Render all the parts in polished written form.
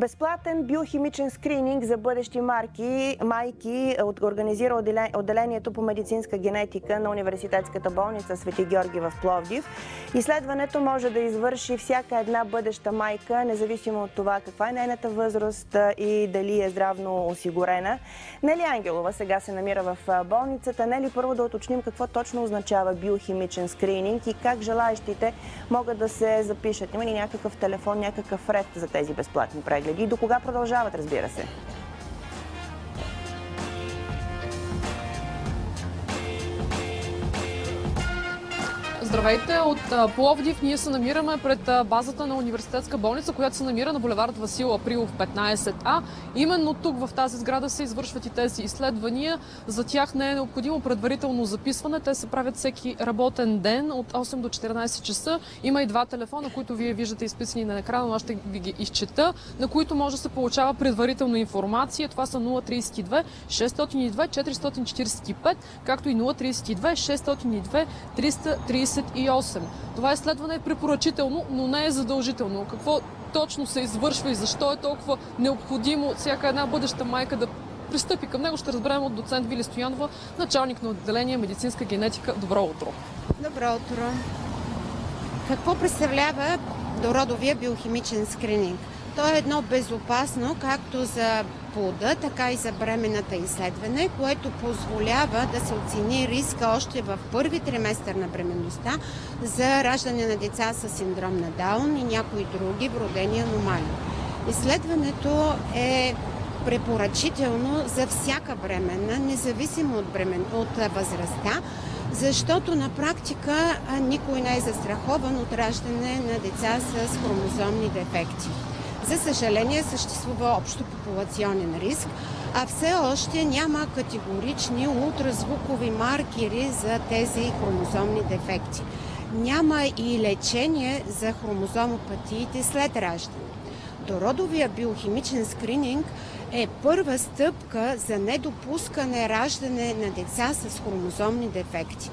Безплатен биохимичен скрининг за бъдещи майки организира отделението по медицинска генетика на Университетската болница Свети Георги в Пловдив. Изследването може да извърши всяка една бъдеща майка, независимо от това каква е нейната възраст и дали е здравно осигурена. Нели Ангелова сега се намира в болницата. Нели, първо да уточним какво точно означава биохимичен скрининг и как желаещите могат да се запишат. Има ли някакъв телефон, някакъв ред за тези безплатни прегледи? И до кога продължават, разбира се? Здравейте от Пловдив. Ние се намираме пред базата на университетска болница, която се намира на булевард Васил Априлов 15А. Именно тук в тази сграда се извършват и тези изследвания. За тях не е необходимо предварително записване. Те се правят всеки работен ден от 8 до 14 часа. Има и два телефона, които вие виждате изписани на екрана, но аз ще ви ги изчета, на които може да се получава предварително информация. Това са 032 602 445, както и 032 602 338. Това изследване е препоръчително, но не е задължително. Какво точно се извършва и защо е толкова необходимо всяка една бъдеща майка да пристъпи към него, ще разберем от доцент Вили Стоянова, началник на отделение медицинска генетика. Добро утро! Добро утро! Какво представлява дородовия биохимичен скрининг? То е едно безопасно, както за плода, така и за бременната изследване, което позволява да се оцени риска още в първи триместър на бременността за раждане на деца с синдром на Даун и някои други вродени аномалии. Изследването е препоръчително за всяка бременна, независимо от възрастта, защото на практика никой не е застрахован от раждане на деца с хромозомни дефекти. За съжаление, съществува общо популационен риск, а все още няма категорични ултразвукови маркери за тези хромозомни дефекти. Няма и лечение за хромозомопатиите след раждане. Дородовия биохимичен скрининг е първа стъпка за недопускане раждане на деца с хромозомни дефекти.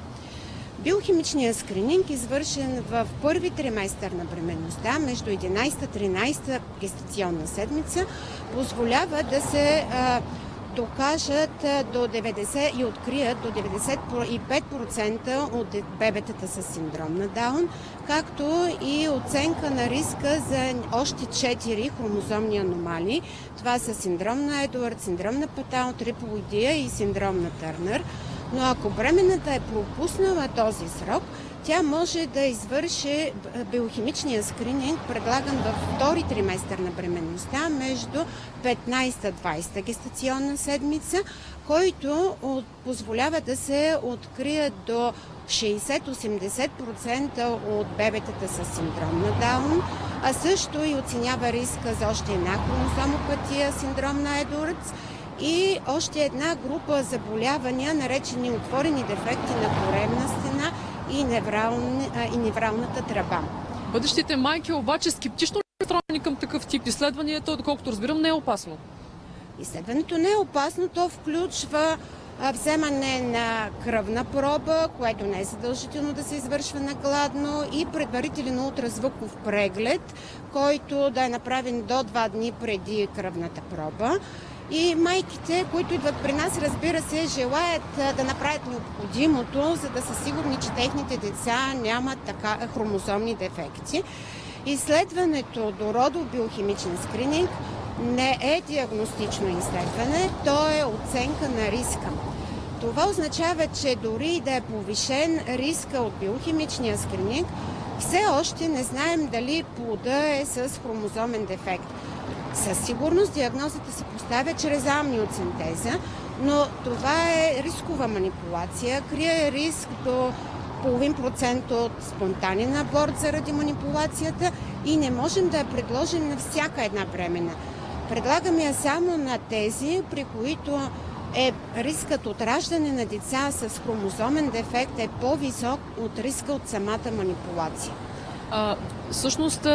Биохимичният скрининг, извършен в първи триместър на бременността, между 11-13 гестационна седмица, позволява да се докажат до 90 и открият до 95% от бебетата с синдром на Даун, както и оценка на риска за още 4 хромозомни аномалии. Това са синдром на Едуард, синдром на Патау, триплоидия и синдром на Търнър. Но ако бременната е пропуснала този срок, тя може да извърши биохимичния скрининг, предлаган във втори триместър на бременността, между 15-20 гестационна седмица, който позволява да се открият до 60-80% от бебетата с синдром на Даун, а също и оценява риска за още една хромозомопатия, синдром на Едуардс, и още една група заболявания, наречени отворени дефекти на коремна стена и невралната тръба. Бъдещите майки обаче скептично ли настроени към такъв тип изследванията, доколкото разбирам, не е опасно? Изследването не е опасно, то включва вземане на кръвна проба, което не е задължително да се извършва накладно, и предварителен ултразвуков преглед, който да е направен до 2 дни преди кръвната проба. И майките, които идват при нас, разбира се, желаят да направят необходимото, за да са сигурни, че техните деца нямат хромозомни дефекти. Изследването дородов биохимичен скрининг не е диагностично изследване, то е оценка на риска. Това означава, че дори да е повишен риска от биохимичния скрининг, все още не знаем дали плода е с хромозомен дефект. Със сигурност диагнозата се поставя чрез амниоцентеза, но това е рискова манипулация, крие риск до 0,5% от спонтанен аборт заради манипулацията и не можем да я предложим на всяка една бременна. Предлагаме я само на тези, при които рискът от раждане на деца с хромозомен дефект е по-висок от риска от самата манипулация. Всъщност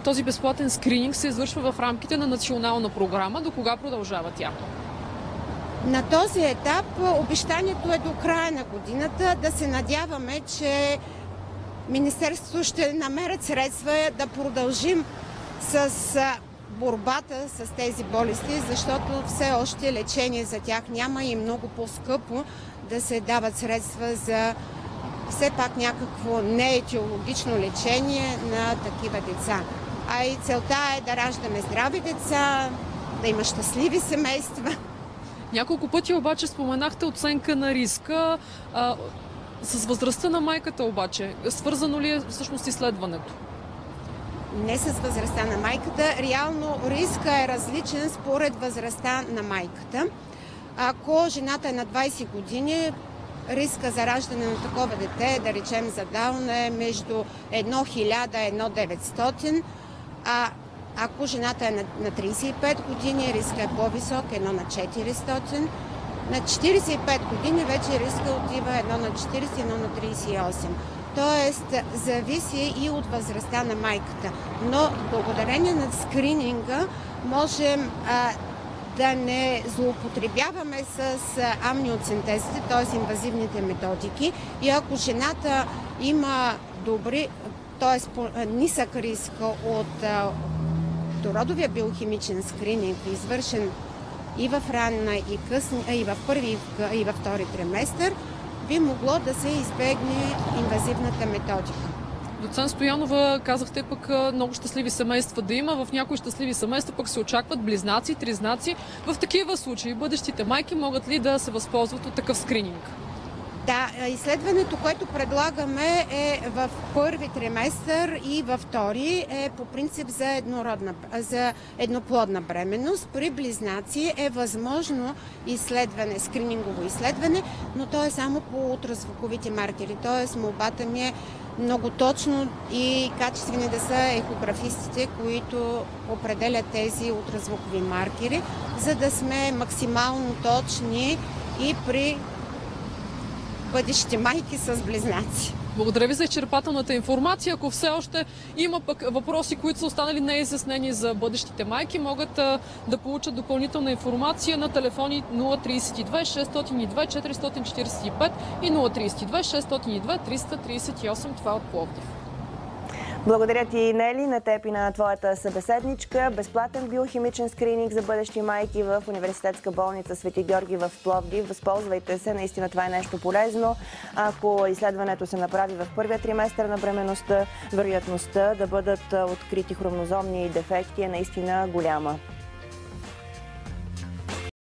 този безплатен скрининг се извършва в рамките на национална програма. До кога продължава тя? На този етап обещанието е до края на годината. Да се надяваме, че Министерството ще намерят средства да продължим с борбата с тези болести, защото все още лечение за тях няма и много по-скъпо да се дават средства за все пак някакво неетиологично лечение на такива деца. А и целта е да раждаме здрави деца, да има щастливи семейства. Няколко пъти обаче споменахте оценка на риска. С възрастта на майката обаче, свързано ли е всъщност изследването? Не с възрастта на майката. Реално риска е различен според възрастта на майката. Ако жената е на 20 години, риска за раждане на такова дете, да речем за Даун, е между 1000 и 1900, а ако жената е на 35 години, риска е по-висок, 1 на 400. На 45 години вече риска отива 1 на 40, 1 на 38. Тоест, зависи и от възрастта на майката. Но благодарение на скрининга можем да не злоупотребяваме с амниоцентезите, т.е. инвазивните методики. И ако жената има добри, т.е. нисък риск от дородовия биохимичен скрининг, извършен и в ранна, и в първи, и във втори триместър, би могло да се избегне инвазивната методика. Доцент Стоянова, казахте пък много щастливи семейства да има. В някои щастливи семейства пък се очакват близнаци, тризнаци. В такива случаи бъдещите майки могат ли да се възползват от такъв скрининг? Да, изследването, което предлагаме е в първи триместър и във втори е по принцип за едноплодна бременност. При близнаци е възможно изследване, скринингово изследване, но то е само по ултразвуковите маркери. Тоест молбата ми е много точно и качествени да са ехографистите, които определят тези ултразвукови маркери, за да сме максимално точни и при бъдещи майки с близнаци. Благодаря ви за изчерпателната информация. Ако все още има пък въпроси, които са останали неизяснени за бъдещите майки, могат да получат допълнителна информация на телефони 032 602 445 и 032 602 338. Това е от Пловдив. Благодаря ти, Нели, на теб и на твоята събеседничка. Безплатен биохимичен скрининг за бъдещи майки в Университетска болница Свети Георги в Пловдив. Възползвайте се, наистина това е нещо полезно. Ако изследването се направи в първия триместър на бременността, вероятността да бъдат открити хромозомни дефекти е наистина голяма.